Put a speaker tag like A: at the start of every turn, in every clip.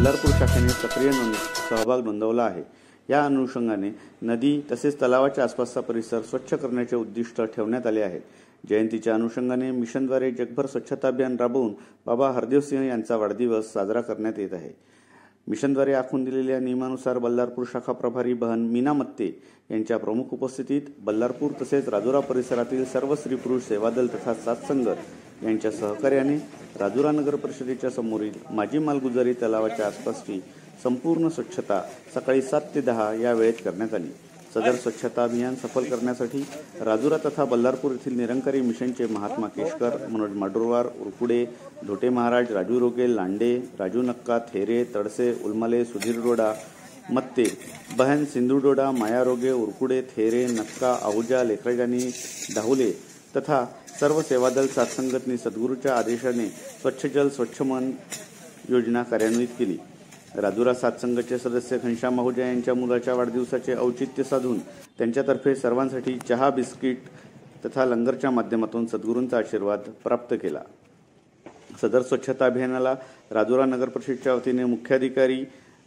A: बल्लारपूर शाखेने सक्रिय सहभाग नोंदवला आहे। या अनुषंगाने नदी तसेच तलावाच्या आसपासचा परिसर स्वच्छ करण्याचे उद्दिष्ट ठेवण्यात आले आहे। जयंतीच्या अनुषंगाने मिशनद्वारे जगभर स्वच्छता अभियान राबवून बाबा हरदेव सिंह यांचा वाढदिवस साजरा करण्यात येत आहे। मिशनद्वारे आखून दिलेल्या नियमानुसार बल्लारपूर शाखा प्रभारी बहन मीना मत्ते यांच्या प्रमुख उपस्थितीत बल्लारपूर तसेच राजुरा परिसरातील सर्व स्त्री पुरुष सेवादल तथा साथसंगत यांच्या सहकार्याने राजुरा नगर परिषदेच्या समोरील माजी मालगुजारी तलावाच्या आसपासची संपूर्ण स्वच्छता सकाळी 7 ते 10 या वेळेत करण्यात आली। सदर स्वच्छता अभियान सफल करण्यासाठी राजुरा तथा बल्लारपूर येथील निरंकारी मिशनचे महात्मा केशकर, मनोज माडुरवार, उरकुडे, धोटे महाराज, राजू रोगे, लांडे, राजू नक्का, थेरे, तडसे, उलमले, सुधीर डोडा, मत्ते, बहन सिंधू डोडा, माया रोगे, उरकुडे, थेरे, नक्का, आहुजा, लेखराजानी, दाहुले तथा सर्व सेवादल साथसंगतनी सद्गुरूच्या आदेशाने स्वच्छ जल स्वच्छ मन योजना कार्यान्वित केली। राजुरा साथसंगतचे सदस्य घनश्याम आहुजा यांच्या मुलाच्या वाढदिवसाचे औचित्य साधून त्यांच्यातर्फे सर्वांसाठी चहा, बिस्किट तथा लंगरच्या माध्यमातून सद्गुरूंचा आशीर्वाद प्राप्त केला। सदर स्वच्छता अभियानाला राजुरा नगर परिषदेच्या वतीने मुख्याधिकारी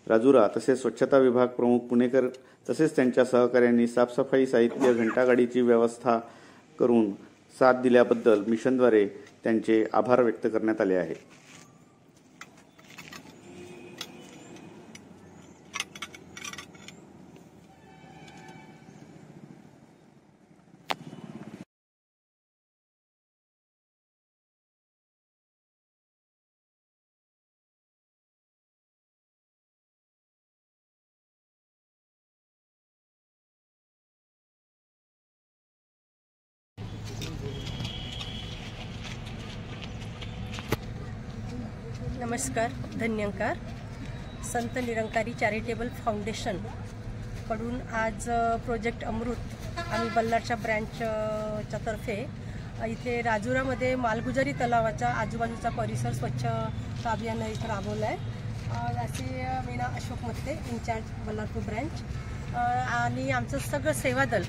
A: राजुरा तसेच स्वच्छता विभाग प्रमुख पुणेकर तसेच त्यांच्या सहकार्यांनी साफसफाई साहित्य घंटागाडीची व्यवस्था करून साथ दिल्याबद्दल मिशनद्वारे त्यांचे आभार व्यक्त करण्यात आले आहे।
B: नमस्कार, धन्यंकार। संत निरंकारी चॅरिटेबल फाउंडेशन कडून आज प्रोजेक्ट अमृत आम्ही बल्लारच्या ब्रँचच्या तर्फे इथे राजुरामध्ये मालगुजारी तलावाचा आजूबाजूचा परिसर स्वच्छता अभियान इथे राबवलं आहे। असे मीना अशोक मत्ते, इंचार्ज बल्लारपूर ब्रँच आणि आमचं सगळं सेवादल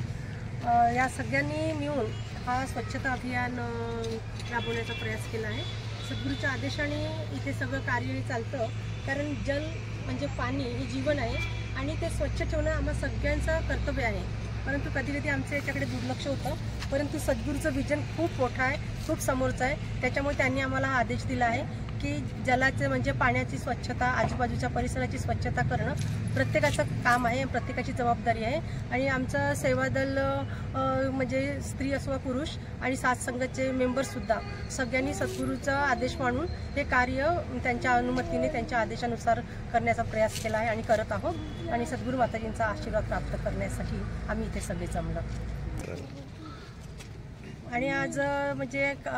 B: या सगळ्यांनी मिळून हा स्वच्छता अभियान राबवण्याचा प्रयास केला आहे। सद्गुरूच्या आदेशाने इथे सगळं कार्य चालतं, कारण जल म्हणजे पाणी हे जीवन आहे आणि ते स्वच्छ ठेवणं आम्हा सगळ्यांचं कर्तव्य आहे। परंतु कधी कधी आमचं याच्याकडे दुर्लक्ष होतं, परंतु सद्गुरूचं विजन खूप मोठं आहे, खूप समोरचं आहे। त्याच्यामुळे त्यांनी आम्हाला हा आदेश दिला आहे की जलाचे म्हणजे पाण्याची स्वच्छता, आजूबाजूच्या परिसराची स्वच्छता करणं प्रत्येकाचं काम आहे, प्रत्येकाची जबाबदारी आहे। आणि आमचं सेवादल म्हणजे स्त्री असो पुरुष आणि साथसंगतचे मेंबर्ससुद्धा सगळ्यांनी सद्गुरूचा आदेश मानून हे कार्य त्यांच्या अनुमतीने त्यांच्या आदेशानुसार करण्याचा प्रयास केला आहे आणि करत आहोत। आणि सद्गुरू माताजींचा आशीर्वाद प्राप्त करण्यासाठी आम्ही इथे सगळे जमलो। आणि आज म्हणजे एक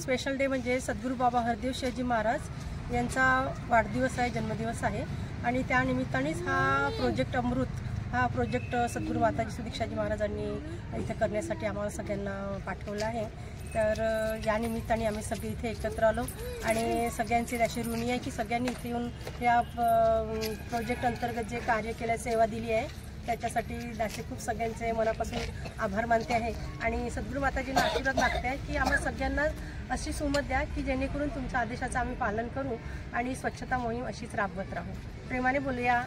B: स्पेशल डे म्हणजे सद्गुरू बाबा हरदेव सिंहजी महाराज यांचा वाढदिवस आहे, जन्मदिवस आहे आणि त्या निमित्तानेच हा प्रोजेक्ट अमृत हा प्रोजेक्ट सद्गुरू माताजी सुदीक्षाजी महाराजांनी इथे करण्यासाठी आम्हाला सगळ्यांना पाठवलं आहे। तर या निमित्ताने आम्ही सगळे इथे एकत्र आलो आणि सगळ्यांची अशी ऋणी आहे की सगळ्यांनी इथे येऊन या प्रोजेक्ट अंतर्गत जे कार्य केलं, सेवा दिली आहे त्याच्यासाठी दाशी खूप सगळ्यांचे मनापासून आभार मानते आहे। आणि सद्गुरू माताजींना आशीर्वाद मागते आहे की आम्हा सगळ्यांना अशी सुमत द्या की जेणेकरून तुमच्या आदेशाचं आम्ही पालन करू आणि स्वच्छता मोहीम अशीच राबवत राहू। प्रेमाने बोलूया।